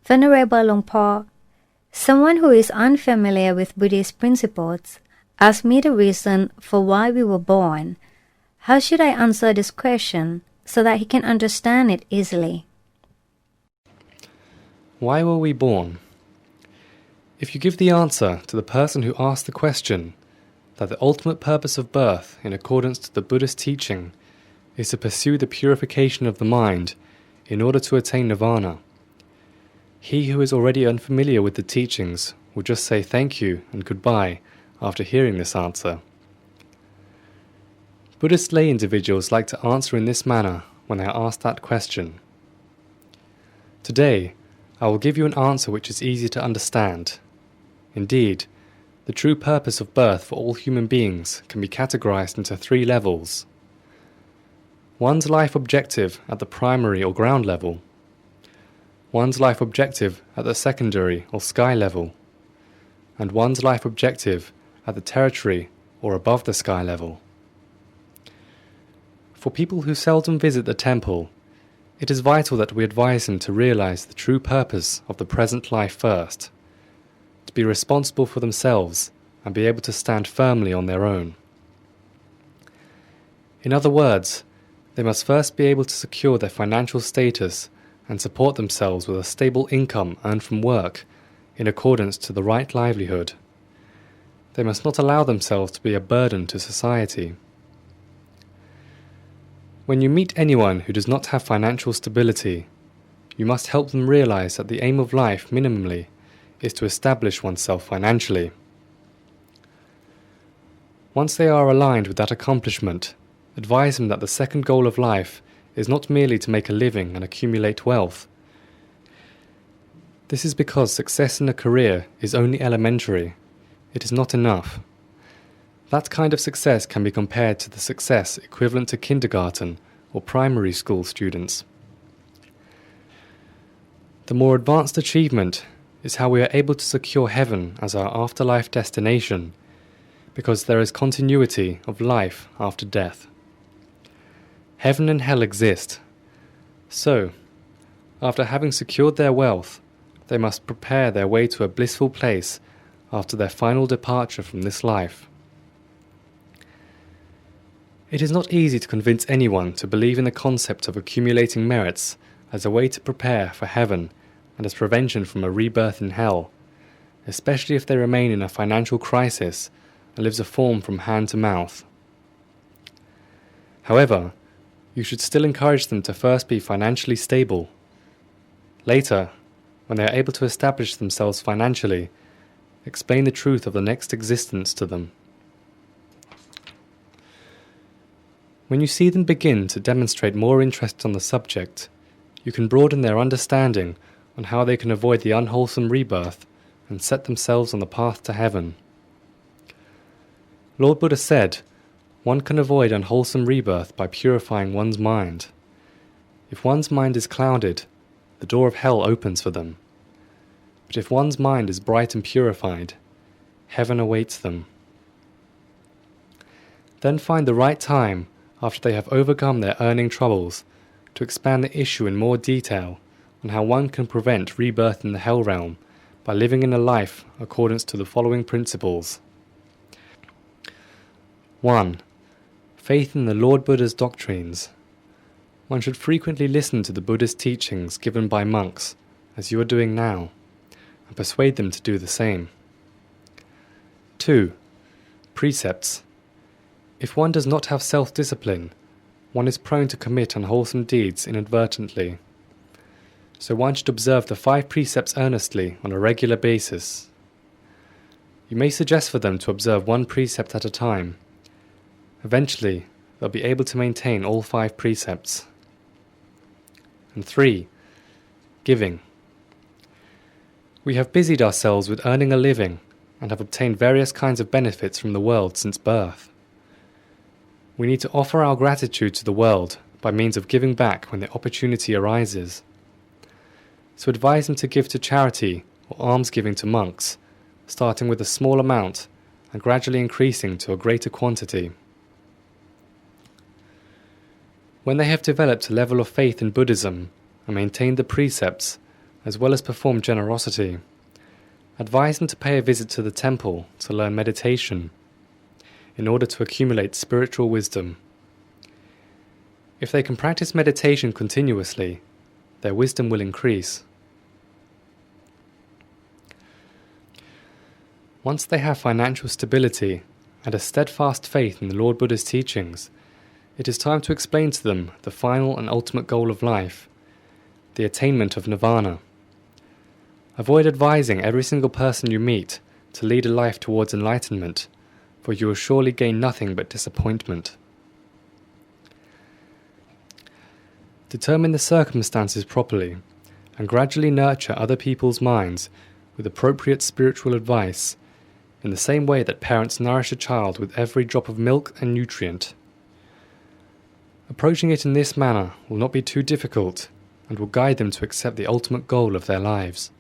Venerable Long Po, someone who is unfamiliar with Buddhist principles asked me the reason for why we were born. How should I answer this question so that he can understand it easily? Why were we born? If you give the answer to the person who asked the question, that the ultimate purpose of birth, in accordance to the Buddhist teaching, is to pursue the purification of the mind in order to attain nirvana, he who is already unfamiliar with the teachings will just say thank you and goodbye after hearing this answer. Buddhist lay individuals like to answer in this manner when they are asked that question. Today, I will give you an answer which is easy to understand. Indeed, the true purpose of birth for all human beings can be categorized into 3 levels. One's life objective at the primary or ground level, one's life objective at the secondary or sky level, and one's life objective at the tertiary or above the sky level. For people who seldom visit the temple, it is vital that we advise them to realize the true purpose of the present life first, to be responsible for themselves and be able to stand firmly on their own. In other words, they must first be able to secure their financial status and support themselves with a stable income earned from work in accordance to the right livelihood. They must not allow themselves to be a burden to society. When you meet anyone who does not have financial stability, you must help them realize that the aim of life, minimally, is to establish oneself financially. Once they are aligned with that accomplishment, advise them that the second goal of life is not merely to make a living and accumulate wealth. This is because success in a career is only elementary. It is not enough. That kind of success can be compared to the success equivalent to kindergarten or primary school students. The more advanced achievement is how we are able to secure heaven as our afterlife destination, because there is continuity of life after death. Heaven and hell exist. So, after having secured their wealth, they must prepare their way to a blissful place after their final departure from this life. It is not easy to convince anyone to believe in the concept of accumulating merits as a way to prepare for heaven and as prevention from a rebirth in hell, especially if they remain in a financial crisis and lives a form from hand to mouth. However, you should still encourage them to first be financially stable. Later, when they are able to establish themselves financially, explain the truth of the next existence to them. When you see them begin to demonstrate more interest on the subject, you can broaden their understanding on how they can avoid the unwholesome rebirth and set themselves on the path to heaven. Lord Buddha said, one can avoid unwholesome rebirth by purifying one's mind. If one's mind is clouded, the door of hell opens for them. But if one's mind is bright and purified, heaven awaits them. Then find the right time after they have overcome their earning troubles to expand the issue in more detail on how one can prevent rebirth in the hell realm by living in a life accordance to the following principles. 1. Faith in the Lord Buddha's doctrines. One should frequently listen to the Buddhist teachings given by monks, as you are doing now, and persuade them to do the same. 2. Precepts. If one does not have self-discipline, one is prone to commit unwholesome deeds inadvertently. So one should observe the 5 precepts earnestly on a regular basis. You may suggest for them to observe 1 precept at a time. Eventually, they'll be able to maintain all 5 precepts. And 3. Giving. We have busied ourselves with earning a living and have obtained various kinds of benefits from the world since birth. We need to offer our gratitude to the world by means of giving back when the opportunity arises. So advise them to give to charity or almsgiving to monks, starting with a small amount and gradually increasing to a greater quantity. When they have developed a level of faith in Buddhism and maintained the precepts, as well as perform generosity. Advise them to pay a visit to the temple to learn meditation, in order to accumulate spiritual wisdom. If they can practice meditation continuously, their wisdom will increase. Once they have financial stability and a steadfast faith in the Lord Buddha's teachings, it is time to explain to them the final and ultimate goal of life, the attainment of nirvana. Avoid advising every single person you meet to lead a life towards enlightenment, for you will surely gain nothing but disappointment. Determine the circumstances properly, and gradually nurture other people's minds with appropriate spiritual advice, in the same way that parents nourish a child with every drop of milk and nutrient. Approaching it in this manner will not be too difficult, and will guide them to accept the ultimate goal of their lives.